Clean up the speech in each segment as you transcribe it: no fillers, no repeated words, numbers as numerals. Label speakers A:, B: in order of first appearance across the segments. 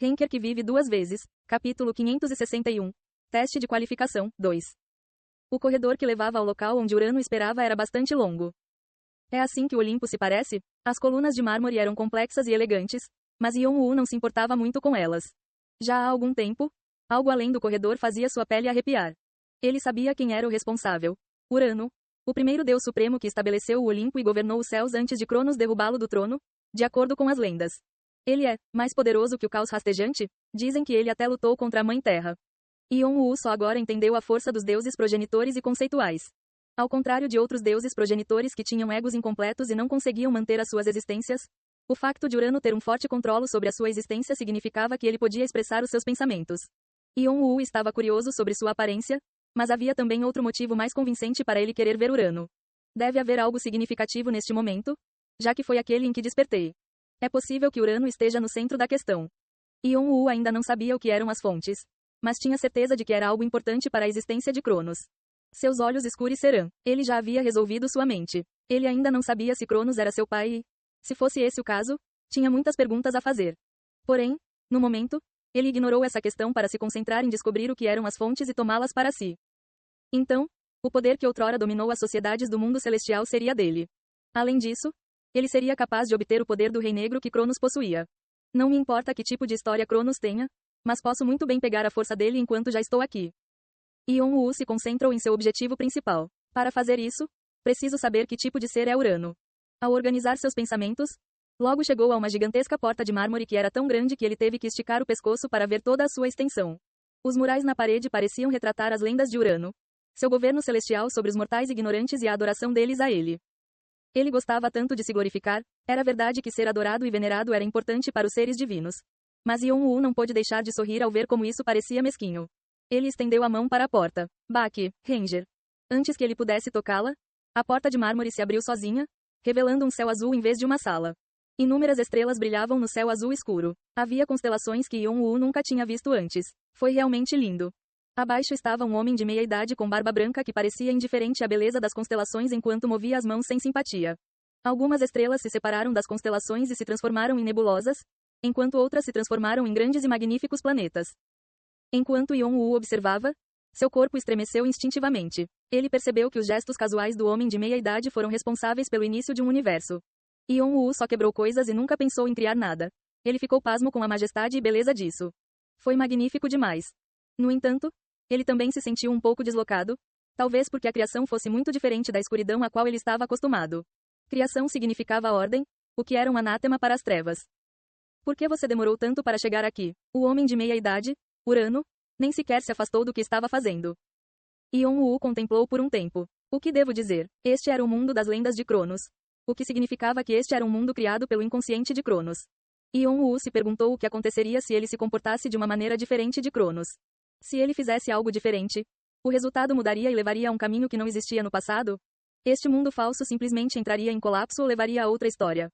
A: Henker que vive duas vezes. Capítulo 561. Teste de qualificação, 2. O corredor que levava ao local onde Urano esperava era bastante longo. É assim que o Olimpo se parece? As colunas de mármore eram complexas e elegantes, mas Yon-Woo não se importava muito com elas. Já há algum tempo, algo além do corredor fazia sua pele arrepiar. Ele sabia quem era o responsável. Urano, o primeiro deus supremo que estabeleceu o Olimpo e governou os céus antes de Cronos derrubá-lo do trono, de acordo com as lendas. Ele é mais poderoso que o caos rastejante? Dizem que ele até lutou contra a Mãe Terra. Yon-Woo só agora entendeu a força dos deuses progenitores e conceituais. Ao contrário de outros deuses progenitores que tinham egos incompletos e não conseguiam manter as suas existências, o facto de Urano ter um forte controle sobre a sua existência significava que ele podia expressar os seus pensamentos. Yon-Woo estava curioso sobre sua aparência, mas havia também outro motivo mais convincente para ele querer ver Urano. Deve haver algo significativo neste momento, já que foi aquele em que despertei. É possível que Urano esteja no centro da questão. Yon-Woo ainda não sabia o que eram as fontes, mas tinha certeza de que era algo importante para a existência de Cronos. Seus olhos escurecerão. Ele já havia resolvido sua mente. Ele ainda não sabia se Cronos era seu pai e, se fosse esse o caso, tinha muitas perguntas a fazer. Porém, no momento, ele ignorou essa questão para se concentrar em descobrir o que eram as fontes e tomá-las para si. Então, o poder que outrora dominou as sociedades do mundo celestial seria dele. Além disso, ele seria capaz de obter o poder do Rei Negro que Cronos possuía. Não me importa que tipo de história Cronos tenha, mas posso muito bem pegar a força dele enquanto já estou aqui. Yon-Woo se concentrou em seu objetivo principal. Para fazer isso, preciso saber que tipo de ser é Urano. Ao organizar seus pensamentos, logo chegou a uma gigantesca porta de mármore que era tão grande que ele teve que esticar o pescoço para ver toda a sua extensão. Os murais na parede pareciam retratar as lendas de Urano, seu governo celestial sobre os mortais ignorantes e a adoração deles a ele. Ele gostava tanto de se glorificar, era verdade que ser adorado e venerado era importante para os seres divinos. Mas Yon-Woo não pôde deixar de sorrir ao ver como isso parecia mesquinho. Ele estendeu a mão para a porta. Baki, Ranger. Antes que ele pudesse tocá-la, a porta de mármore se abriu sozinha, revelando um céu azul em vez de uma sala. Inúmeras estrelas brilhavam no céu azul escuro. Havia constelações que Yon-Woo nunca tinha visto antes. Foi realmente lindo. Abaixo estava um homem de meia-idade com barba branca que parecia indiferente à beleza das constelações enquanto movia as mãos sem simpatia. Algumas estrelas se separaram das constelações e se transformaram em nebulosas, enquanto outras se transformaram em grandes e magníficos planetas. Enquanto Yon-Woo observava, seu corpo estremeceu instintivamente. Ele percebeu que os gestos casuais do homem de meia-idade foram responsáveis pelo início de um universo. Yon-Woo só quebrou coisas e nunca pensou em criar nada. Ele ficou pasmo com a majestade e beleza disso. Foi magnífico demais. No entanto, ele também se sentiu um pouco deslocado, talvez porque a criação fosse muito diferente da escuridão a qual ele estava acostumado. Criação significava ordem, o que era um anátema para as trevas. Por que você demorou tanto para chegar aqui? O homem de meia-idade, Urano, nem sequer se afastou do que estava fazendo. Yon-Woo contemplou por um tempo. O que devo dizer? Este era o mundo das lendas de Cronos. O que significava que este era um mundo criado pelo inconsciente de Cronos. Yon-Woo se perguntou o que aconteceria se ele se comportasse de uma maneira diferente de Cronos. Se ele fizesse algo diferente, o resultado mudaria e levaria a um caminho que não existia no passado? Este mundo falso simplesmente entraria em colapso ou levaria a outra história?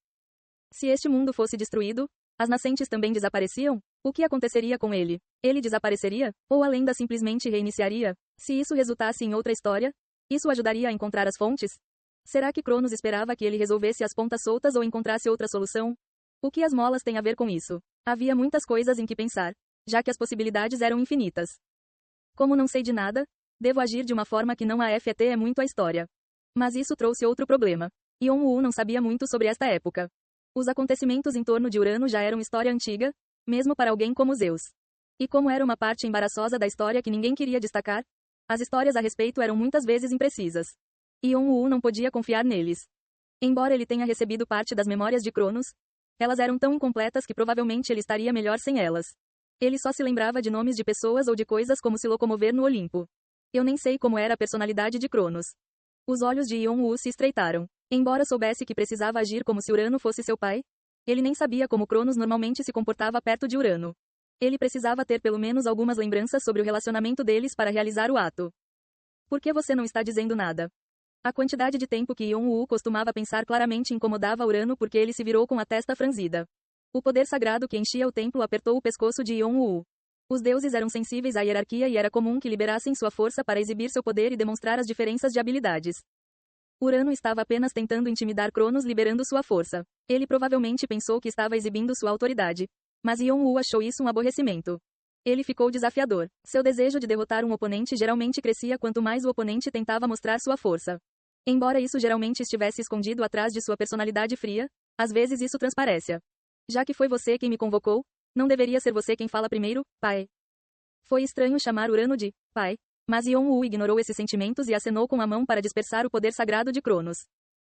A: Se este mundo fosse destruído, as nascentes também desapareciam? O que aconteceria com ele? Ele desapareceria? Ou a lenda simplesmente reiniciaria? Se isso resultasse em outra história, isso ajudaria a encontrar as fontes? Será que Cronos esperava que ele resolvesse as pontas soltas ou encontrasse outra solução? O que as molas têm a ver com isso? Havia muitas coisas em que pensar, já que as possibilidades eram infinitas. Como não sei de nada, devo agir de uma forma que não afete muito a história. Mas isso trouxe outro problema. Yon-Woo não sabia muito sobre esta época. Os acontecimentos em torno de Urano já eram história antiga, mesmo para alguém como Zeus. E como era uma parte embaraçosa da história que ninguém queria destacar, as histórias a respeito eram muitas vezes imprecisas. Yon-Woo não podia confiar neles. Embora ele tenha recebido parte das memórias de Cronos, elas eram tão incompletas que provavelmente ele estaria melhor sem elas. Ele só se lembrava de nomes de pessoas ou de coisas como se locomover no Olimpo. Eu nem sei como era a personalidade de Cronos. Os olhos de Yon-Woo se estreitaram. Embora soubesse que precisava agir como se Urano fosse seu pai, ele nem sabia como Cronos normalmente se comportava perto de Urano. Ele precisava ter pelo menos algumas lembranças sobre o relacionamento deles para realizar o ato. Por que você não está dizendo nada? A quantidade de tempo que Yon-Woo costumava pensar claramente incomodava Urano porque ele se virou com a testa franzida. O poder sagrado que enchia o templo apertou o pescoço de Yon-Woo. Os deuses eram sensíveis à hierarquia e era comum que liberassem sua força para exibir seu poder e demonstrar as diferenças de habilidades. Urano estava apenas tentando intimidar Cronos liberando sua força. Ele provavelmente pensou que estava exibindo sua autoridade. Mas Yeon-woo achou isso um aborrecimento. Ele ficou desafiador. Seu desejo de derrotar um oponente geralmente crescia quanto mais o oponente tentava mostrar sua força. Embora isso geralmente estivesse escondido atrás de sua personalidade fria, às vezes isso transparece. Já que foi você quem me convocou, não deveria ser você quem fala primeiro, pai? Foi estranho chamar Urano de pai, mas Yeon-woo ignorou esses sentimentos e acenou com a mão para dispersar o poder sagrado de Cronos.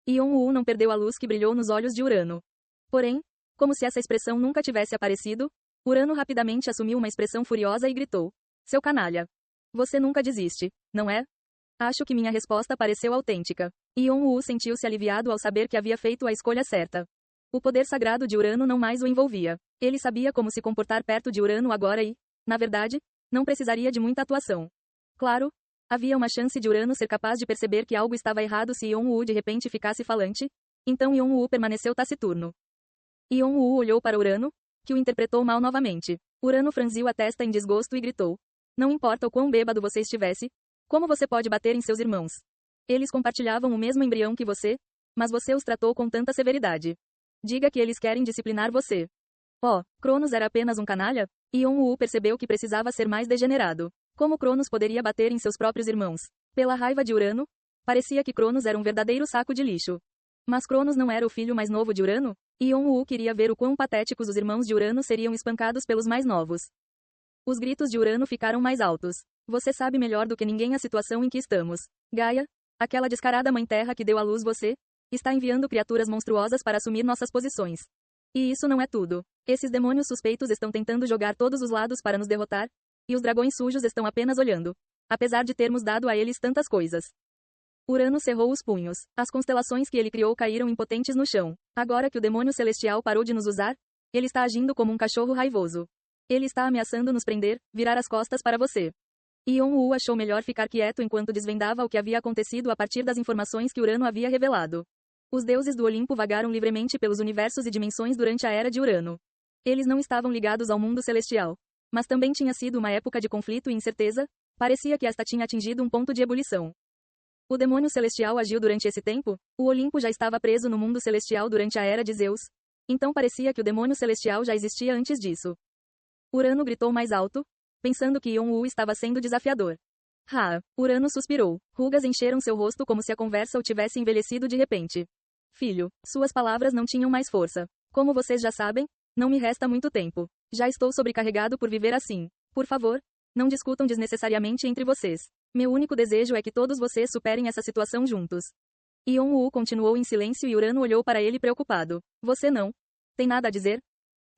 A: Yeon-woo não perdeu a luz que brilhou nos olhos de Urano. Porém, como se essa expressão nunca tivesse aparecido, Urano rapidamente assumiu uma expressão furiosa e gritou: seu canalha! Você nunca desiste, não é? Acho que minha resposta pareceu autêntica. Yeon-woo sentiu-se aliviado ao saber que havia feito a escolha certa. O poder sagrado de Urano não mais o envolvia. Ele sabia como se comportar perto de Urano agora e, na verdade, não precisaria de muita atuação. Claro, havia uma chance de Urano ser capaz de perceber que algo estava errado se Yeon-woo de repente ficasse falante, então Yeon-woo permaneceu taciturno. Yeon-woo olhou para Urano, que o interpretou mal novamente. Urano franziu a testa em desgosto e gritou: não importa o quão bêbado você estivesse, como você pode bater em seus irmãos? Eles compartilhavam o mesmo embrião que você, mas você os tratou com tanta severidade. Diga que eles querem disciplinar você. Oh, Cronos era apenas um canalha? Yeon-woo percebeu que precisava ser mais degenerado. Como Cronos poderia bater em seus próprios irmãos? Pela raiva de Urano? Parecia que Cronos era um verdadeiro saco de lixo. Mas Cronos não era o filho mais novo de Urano? Yeon-woo queria ver o quão patéticos os irmãos de Urano seriam espancados pelos mais novos. Os gritos de Urano ficaram mais altos. Você sabe melhor do que ninguém a situação em que estamos. Gaia, aquela descarada mãe terra que deu à luz você, está enviando criaturas monstruosas para assumir nossas posições. E isso não é tudo. Esses demônios suspeitos estão tentando jogar todos os lados para nos derrotar, e os dragões sujos estão apenas olhando. Apesar de termos dado a eles tantas coisas. Urano cerrou os punhos. As constelações que ele criou caíram impotentes no chão. Agora que o demônio celestial parou de nos usar, ele está agindo como um cachorro raivoso. Ele está ameaçando nos prender, virar as costas para você. Yeon-woo achou melhor ficar quieto enquanto desvendava o que havia acontecido a partir das informações que Urano havia revelado. Os deuses do Olimpo vagaram livremente pelos universos e dimensões durante a era de Urano. Eles não estavam ligados ao mundo celestial. Mas também tinha sido uma época de conflito e incerteza, parecia que esta tinha atingido um ponto de ebulição. O demônio celestial agiu durante esse tempo? O Olimpo já estava preso no mundo celestial durante a era de Zeus. Então parecia que o demônio celestial já existia antes disso. Urano gritou mais alto, pensando que Yeon-woo estava sendo desafiador. Urano suspirou. Rugas encheram seu rosto como se a conversa o tivesse envelhecido de repente. Filho, suas palavras não tinham mais força. Como vocês já sabem, não me resta muito tempo. Já estou sobrecarregado por viver assim. Por favor, não discutam desnecessariamente entre vocês. Meu único desejo é que todos vocês superem essa situação juntos. Yeon-woo continuou em silêncio e Urano olhou para ele preocupado. Você não tem nada a dizer?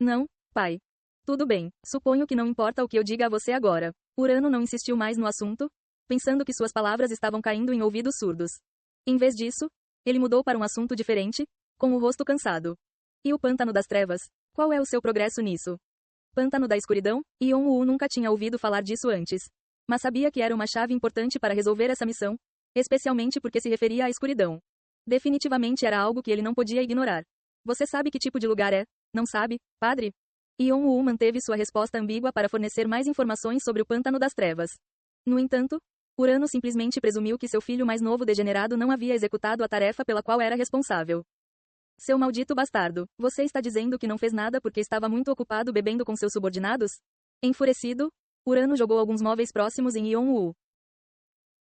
A: Não, pai. Tudo bem, suponho que não importa o que eu diga a você agora. Urano não insistiu mais no assunto, pensando que suas palavras estavam caindo em ouvidos surdos. Em vez disso, ele mudou para um assunto diferente, com o rosto cansado. E o pântano das trevas? Qual é o seu progresso nisso? Pântano da escuridão? Yeon-woo nunca tinha ouvido falar disso antes. Mas sabia que era uma chave importante para resolver essa missão, especialmente porque se referia à escuridão. Definitivamente era algo que ele não podia ignorar. Você sabe que tipo de lugar é, não sabe, padre? Yeon-woo manteve sua resposta ambígua para fornecer mais informações sobre o pântano das trevas. No entanto, Urano simplesmente presumiu que seu filho mais novo degenerado não havia executado a tarefa pela qual era responsável. Seu maldito bastardo, você está dizendo que não fez nada porque estava muito ocupado bebendo com seus subordinados? Enfurecido, Urano jogou alguns móveis próximos em Yeon-woo.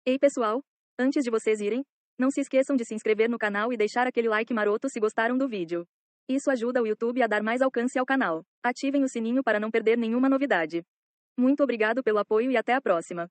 A: Ei pessoal, antes de vocês irem, não se esqueçam de se inscrever no canal e deixar aquele like maroto se gostaram do vídeo. Isso ajuda o YouTube a dar mais alcance ao canal. Ativem o sininho para não perder nenhuma novidade. Muito obrigado pelo apoio e até a próxima.